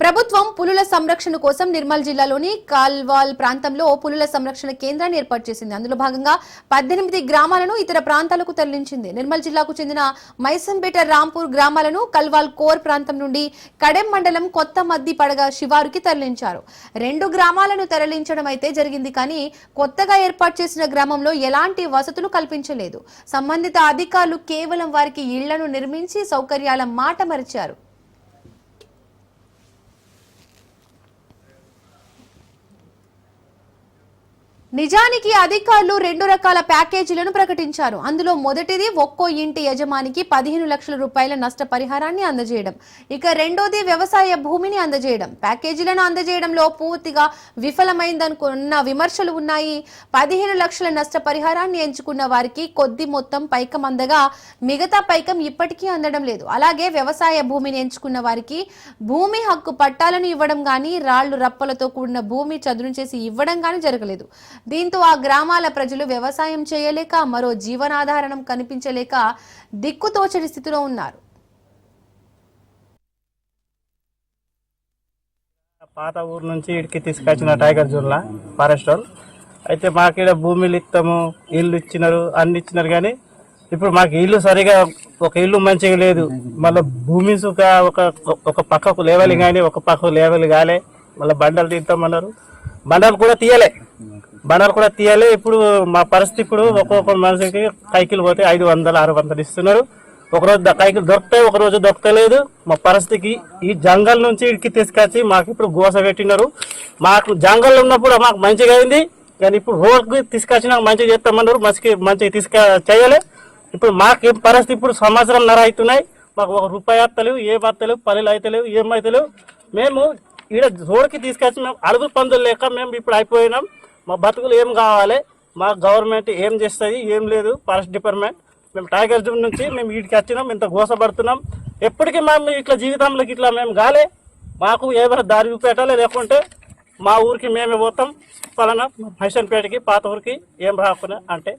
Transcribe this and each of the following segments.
ప్రభుత్వం పులుల సంరక్షణ కోసం నిర్మల్ జిల్లాలోని కాల్వాల్ ప్రాంతంలో పులుల సంరక్షణ కేంద్రాన్ని ఏర్పాటు చేసింది. అందులో భాగంగా 18 గ్రామాలను ఇతర ప్రాంతాలకు తరలించింది. నిర్మల్ జిల్లాకు చెందిన మైసంపేట రాంపూర్ గ్రామాలను కల్వాల్ కోర్ ప్రాంతం నుండి కడెం మండలం కొత్త మద్ది పడగ శివారుకి తరలించారు. 2 గ్రామాలను తరలించడం అయితే జరిగింది, కానీ కొత్తగా ఏర్పాటు చేసిన గ్రామంలో ఎలాంటి వసతులు కల్పించలేదు. సంబంధిత అధికారులు కేవలం వారికి ఇళ్లను నిర్మించి సౌకర్యాల మాట మరిచారు. నిజానికి అధికారులు 2 రకాల ప్యాకేజీలను ప్రకటించారు. అందులో మొదటిది ఒక్కో ఇంటి యజమానికి 15 లక్షల రూపాయల నష్టపరిహారాన్ని అందజేయడం, ఇక రెండోది వ్యవసాయ భూమిని అందజేయడం. ప్యాకేజీలను అందజేయడంలో పూర్తిగా విఫలమైందనుకున్న విమర్శలు ఉన్నాయి. 15 లక్షల నష్టపరిహారాన్ని ఎంచుకున్న వారికి కొద్ది మొత్తం పైకం అందగా మిగతా పైకం ఇప్పటికీ అందడం లేదు. అలాగే వ్యవసాయ భూమిని ఎంచుకున్న వారికి భూమి హక్కు పట్టాలను ఇవ్వడం గానీ, రాళ్లు రప్పలతో కూడిన భూమి చదును చేసి ఇవ్వడం గానీ జరగలేదు. దీంతో ఆ గ్రామాల ప్రజలు వ్యవసాయం చేయలేక, మరో జీవనాధారం కనిపించలేక దిక్కుతోచని స్థితిలో ఉన్నారు. పాత ఊరు నుంచి ఇక్కడికి తీసుకొచ్చిన టైగర్ జోన్లా ఫారెస్ట్ వాళ్ళు అయితే మాకు భూమిలు ఇస్తాము, ఇల్లు ఇచ్చినారు, అన్ని ఇచ్చినారు. కానీ ఇప్పుడు మాకు ఇల్లు సరిగా ఒక ఇల్లు మంచిగా లేదు. మళ్ళీ భూమి సుఖ ఒక పక్కకు లేవలి కానీ ఒక పక్కకు లేవలి కాలే. మళ్ళీ బండలు తీస్తామన్నారు, బండలు కూడా తీయాలి. ఇప్పుడు మా పరిస్థితి ఇప్పుడు ఒక్కొక్క మనిషికి కైకిలు పోతే 500-600 ఇస్తున్నారు. ఒకరోజు కైకిలు దొరుకుతాయి, ఒక రోజు దొరకలేదు. మా పరిస్థితికి ఈ జంగల్ నుంచి ఇక్కడికి తీసుకొచ్చి మాకు ఇప్పుడు గోస పెట్టినారు. మాకు జంగల్ ఉన్నప్పుడు మాకు మంచిగా అయింది, కానీ ఇప్పుడు రోడ్కి తీసుకొచ్చి మంచిగా చేస్తామన్నారు. మంచిగా చేయాలి. ఇప్పుడు మాకు పరిస్థితి ఇప్పుడు 1.5 సంవత్సరం అవుతున్నాయి. మాకు 1 రూపాయి వస్తలేవు, ఏ వస్తలేవు, పల్లెలు అవుతలేవు, ఏమైతలేవు. మేము ఈడ రోడ్కి తీసుకొచ్చి మేము అడుగు పందులు లేక మేము ఇప్పుడు అయిపోయినాం. మా బతుకులు ఏం కావాలి, మా గవర్నమెంట్ ఏం చేస్తుంది, ఏం లేదు. ఫారెస్ట్ డిపార్ట్మెంట్ మేము టైగర్ జోన్ నుంచి మేము వీటికి వచ్చినాం, ఇంత గోసపడుతున్నాం. ఎప్పటికీ మేము ఇట్లా జీవితంలోకి ఇట్లా మేము కాలే. మాకు ఏమైనా దారి చూపెట్టాలి, లేకుంటే మా ఊరికి మేమే పోతాం. పలానా హైసన్పేటకి పాత ఊరికి ఏం రాకుండా అంటే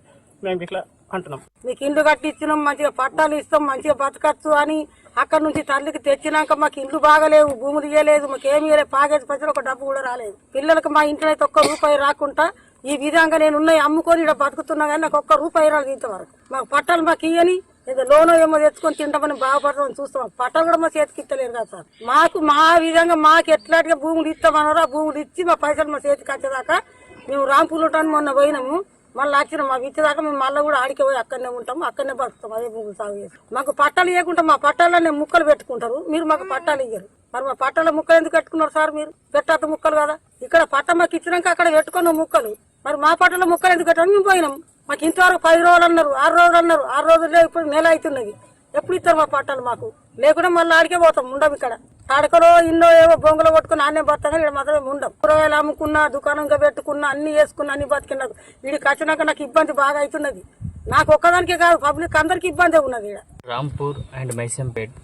మేము ఇట్లా అంటున్నాం. మీకు ఇల్లు కట్టించినాం, మంచిగా పట్టాలు ఇస్తాం, మంచిగా బతకచ్చు అని అక్కడ నుంచి తల్లికి తెచ్చినాక మాకు ఇల్లు బాగలేవు, భూములు ఇవ్వలేదు, మాకు ఏమి ఇవ్వలేదు. పాకేజ్ పైసలు ఒక డబ్బు కూడా రాలేదు. పిల్లలకు మా ఇంట్లో అయితే 1 రూపాయి రాకుండా ఈ విధంగా నేను ఉన్నాయి అమ్ముకొని ఇక్కడ బతుకుతున్నా కానీ నాకు 1 రూపాయి రాలేదు ఇంతవరకు. మాకు పట్టాలు మాకు ఇయ్యని, ఏదో లోనో ఏమో తెచ్చుకొని తింటామని బాగుపడతామని చూస్తాం. పట్టాలు కూడా మా చేతికి ఇస్తలేరు కదా సార్. మాకు మా విధంగా మాకు ఎట్లాంటిగా భూములు ఇస్తామన్నారో ఆ భూములు ఇచ్చి మా పైసలు మా చేతికి వచ్చేదాకా మేము రాంపూర్లో మొన్న పోయినాము. మళ్ళీ వచ్చిన మాకు ఇచ్చేదాకా మేము మళ్ళీ కూడా ఆడికి పోయి అక్కడనే ఉంటాము, అక్కడనే బతుకుతాం. అదే భూములు సాగు చేస్తాం. మాకు పట్టాలు ఇవ్వకుండా మా పట్టాలనే ముక్కలు పెట్టుకుంటారు, మీరు మాకు పట్టాలు ఇయ్యరు. మరి మా పట్టాల ముక్కలు ఎందుకు కట్టుకున్నారు సార్? మీరు పెట్టాత ముక్కలు కదా. ఇక్కడ పట్ట మాకు ఇచ్చినాక అక్కడ పెట్టుకున్న ముక్కలు, మరి మా పట్టాల ముక్కలు ఎందుకు కట్టాలి? మేము పోయినాం. మాకు ఇంతవరకు 10 రోజులు అన్నారు, 6 రోజులు అన్నారు. 6 రోజుల్లో ఇప్పుడు నెల అవుతున్నది. ఎప్పుడు ఇస్తారు మా పట్టాలు? మాకు లేకుండా మళ్ళీ ఆడికే పోతాం. ఉండం ఇక్కడ ఆడకలో ఇన్నో ఏవో బొంగులో కొట్టుకుని అన్నే బతాం, ఇక్కడ మాత్రమే ఉండం. కూరగాయలు అమ్ముకున్నా, దుకాణంగా పెట్టుకున్నా, అన్ని వేసుకున్నా, అన్ని బతికినాకు. వీడికి వచ్చినాక నాకు ఇబ్బంది బాగా అవుతున్నది. నాకు ఒక్కదానికే కాదు, పబ్లిక్ అందరికి ఇబ్బంది ఉన్నది. ఇక్కడ రాంపూర్ అండ్ మైసంపేట్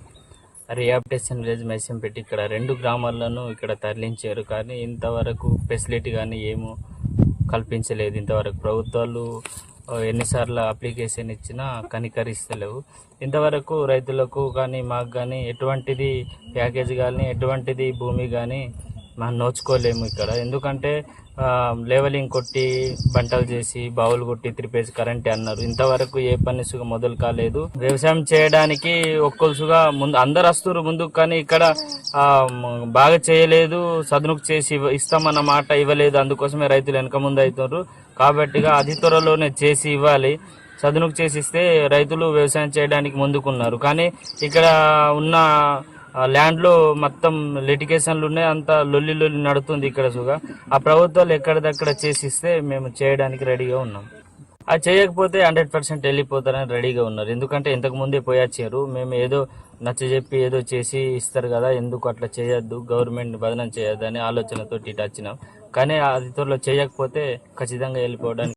రిహాబిటేషన్ విలేజ్ మైసంపేట్ ఇక్కడ 2 గ్రామాలను ఇక్కడ తరలించారు. కానీ ఇంతవరకు ఫెసిలిటీ కానీ ఏమో కల్పించలేదు. ఇంతవరకు ప్రభుత్వాలు ఎన్నిసార్లు అప్లికేషన్ ఇచ్చినా కనికరిస్తలేవు. ఇంతవరకు రైతులకు కానీ మాకు కానీ ఎటువంటిది ప్యాకేజ్ కానీ ఎటువంటిది భూమి కానీ మనం నోచుకోలేము ఇక్కడ. ఎందుకంటే లెవెలింగ్ కొట్టి బంటలు చేసి బావులు కొట్టి 3 ఫేజ్ కరెంట్ అన్నారు. ఇంతవరకు ఏ పని సుగా మొదలు కాలేదు. వ్యవసాయం చేయడానికి ఒక్కొలుసుగా ముందు అందరు వస్తున్నారు ముందుకు, కానీ ఇక్కడ బాగా చేయలేదు. సదునుకు చేసి ఇస్తామన్న మాట ఇవ్వలేదు. అందుకోసమే రైతులు వెనక ముందు అవుతున్నారు. కాబట్టి అతి త్వరలోనే చేసి ఇవ్వాలి. సదునుకు చేసి ఇస్తే రైతులు వ్యవసాయం చేయడానికి ముందుకున్నారు. కానీ ఇక్కడ ఉన్న ల్యాండ్లో మొత్తం లిటిగేషన్లు ఉన్నాయి, అంత లొల్లి నడుతుంది ఇక్కడ సుగా. ఆ ప్రభుత్వాలు ఎక్కడిదక్కడ చేసిస్తే మేము చేయడానికి రెడీగా ఉన్నాం. అది చేయకపోతే 100% వెళ్ళిపోతారని రెడీగా ఉన్నారు. ఎందుకంటే ఇంతకు ముందే పోయొచ్చారు. మేము ఏదో నచ్చజెప్పి ఏదో చేసి ఇస్తారు కదా, ఎందుకు అట్లా చేయొద్దు, గవర్నమెంట్ బదనం చేయొద్దు అనే ఆలోచనతో ఇటు వచ్చినాం. కానీ అది త్వరలో చేయకపోతే ఖచ్చితంగా వెళ్ళిపోవడానికి